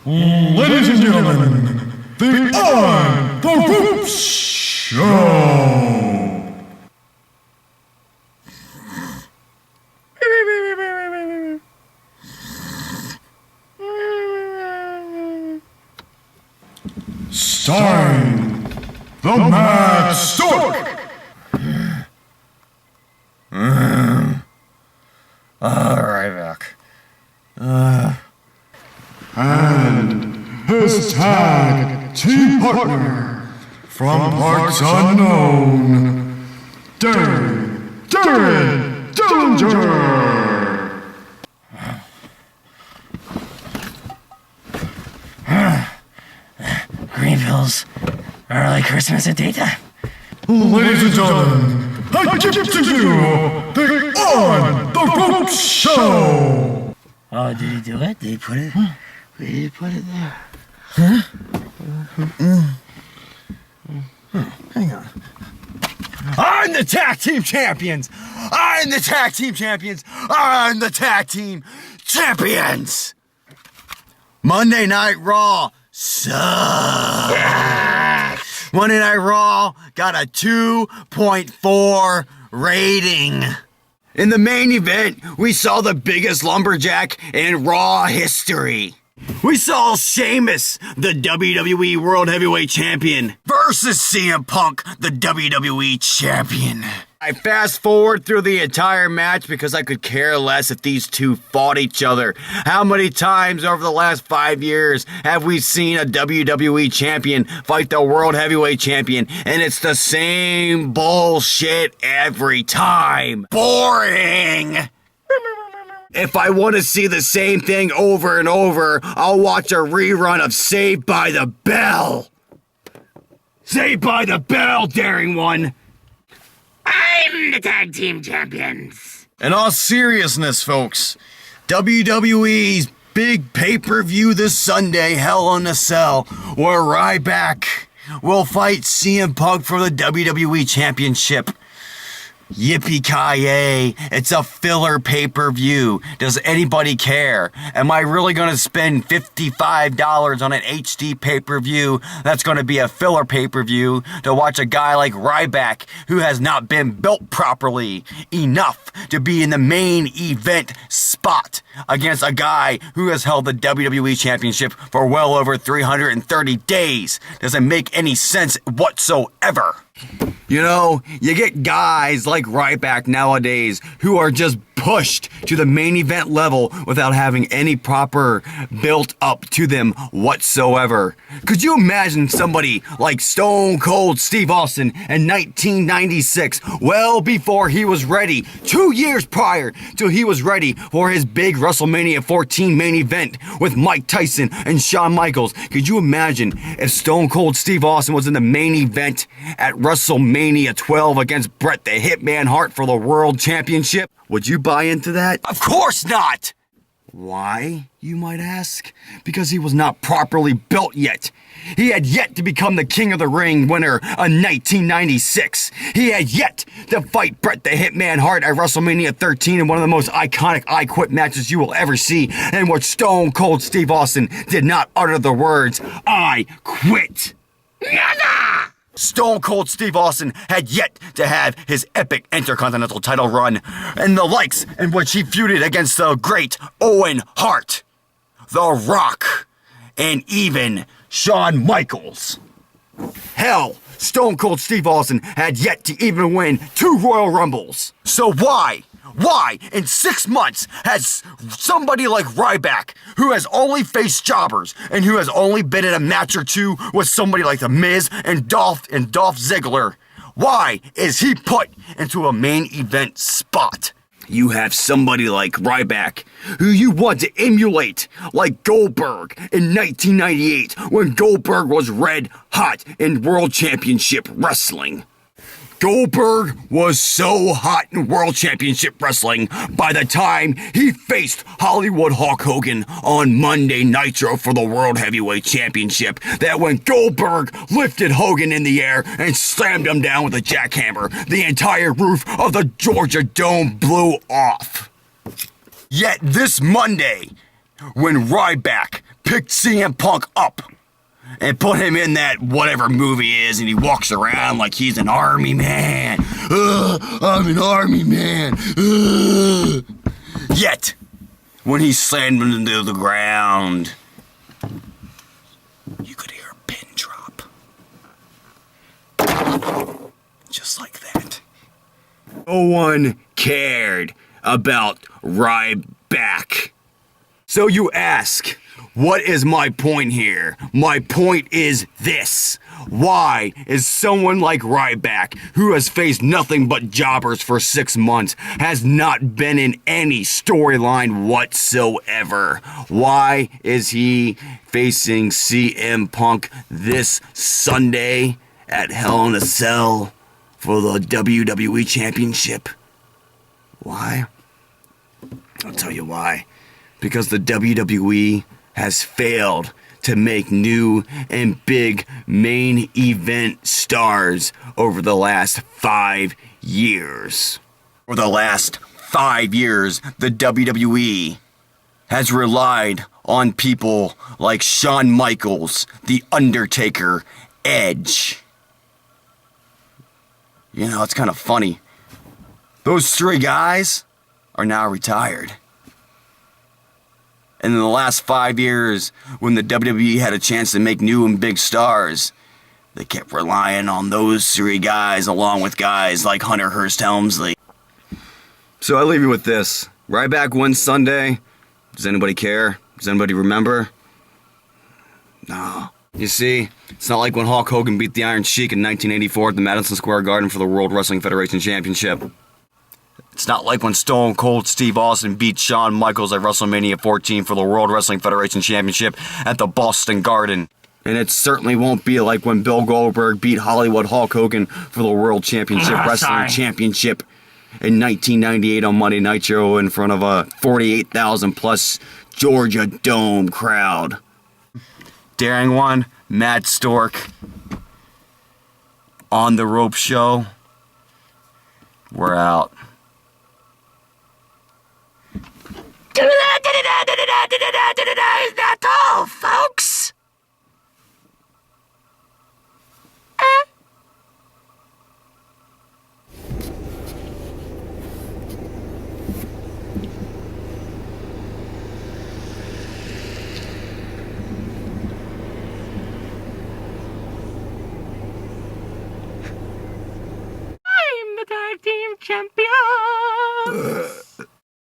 Ladies and gentlemen, the On the Rope Show! Starring the Mad Stork! RYBACK. And his tag team partner from parts unknown, Darren Dillinger! Green pills, early Christmas and daytime. Ladies and gentlemen, I give to you the On the Rope Show! Oh, did he do it? Did he put it? Did he put it there? Hang on. I'm the tag team champions! I'm the tag team champions! I'm the tag team champions! Monday Night Raw sucks! Monday Night Raw got a 2.4 rating. In the main event, we saw the biggest lumberjack in Raw history. We saw Sheamus, the WWE World Heavyweight Champion, versus CM Punk, the WWE Champion. I fast forward through the entire match because I could care less if these two fought each other. How many times over the last 5 years have we seen a WWE champion fight the World Heavyweight Champion? And it's the same bullshit every time. Boring! If I want to see the same thing over and over, I'll watch a rerun of Saved by the Bell. Saved by the Bell, daring one. I'm the tag team champions. In all seriousness, folks, WWE's big pay-per-view this Sunday, Hell in a Cell, where RYBACK will fight CM Punk for the WWE Championship. Yippee-ki-yay, it's a filler pay-per-view. Does anybody care? Am I really going to spend $55 on an HD pay-per-view that's going to be a filler pay-per-view to watch a guy like RYBACK who has not been built properly enough to be in the main event spot against a guy who has held the WWE Championship for well over 330 days? Doesn't make any sense whatsoever. You know, you get guys like RYBACK nowadays who are just pushed to the main event level without having any proper built up to them whatsoever. Could you imagine somebody like Stone Cold Steve Austin in 1996, well before he was ready, 2 years prior till he was ready for his big WrestleMania 14 main event with Mike Tyson and Shawn Michaels? Could you imagine if Stone Cold Steve Austin was in the main event at WrestleMania 12 against Bret the Hitman Hart for the World Championship? Would you buy into that? Of course not! Why, you might ask? Because he was not properly built yet. He had yet to become the King of the Ring winner in 1996. He had yet to fight Bret the Hitman Hart at WrestleMania 13 in one of the most iconic I Quit matches you will ever see, in which Stone Cold Steve Austin did not utter the words, "I quit." Never! Stone Cold Steve Austin had yet to have his epic Intercontinental title run, and the likes in which he feuded against the great Owen Hart, The Rock, and even Shawn Michaels. Hell, Stone Cold Steve Austin had yet to even win 2 Royal Rumbles. So why in 6 months has somebody like RYBACK, who has only faced jobbers and who has only been in a match or two with somebody like The Miz and Dolph Ziggler, why is he put into a main event spot? You have somebody like RYBACK, who you want to emulate, like Goldberg in 1998, when Goldberg was red hot in World Championship Wrestling. Goldberg was so hot in World Championship Wrestling by the time he faced Hollywood Hulk Hogan on Monday Nitro for the World Heavyweight Championship that when Goldberg lifted Hogan in the air and slammed him down with a jackhammer, the entire roof of the Georgia Dome blew off. Yet this Monday, when RYBACK picked CM Punk up and put him in that whatever movie is, and he walks around like he's an army man. I'm an army man. Yet, when he slammed him into the ground, you could hear a pin drop. Just like that. No one cared about RYBACK. So you ask, what is my point here? My point is this. Why is someone like RYBACK, who has faced nothing but jobbers for 6 months, has not been in any storyline whatsoever? Why is he facing CM Punk this Sunday at Hell in a Cell for the WWE Championship? Why? I'll tell you why. Because the WWE has failed to make new and big main event stars over the last 5 years. For the last 5 years, the WWE has relied on people like Shawn Michaels, The Undertaker, Edge. You know, it's kind of funny. Those 3 guys are now retired. And in the last 5 years, when the WWE had a chance to make new and big stars, they kept relying on those 3 guys along with guys like Hunter Hearst Helmsley. So I leave you with this. RYBACK wins Sunday. Does anybody care? Does anybody remember? No. You see, it's not like when Hulk Hogan beat the Iron Sheik in 1984 at the Madison Square Garden for the World Wrestling Federation Championship. It's not like when Stone Cold Steve Austin beat Shawn Michaels at WrestleMania 14 for the World Wrestling Federation Championship at the Boston Garden. And it certainly won't be like when Bill Goldberg beat Hollywood Hulk Hogan for the World Championship Wrestling Championship in 1998 on Monday Nitro in front of a 48,000 plus Georgia Dome crowd. Daring One, Matt Stork, On the Rope Show. We're out. That's all, folks.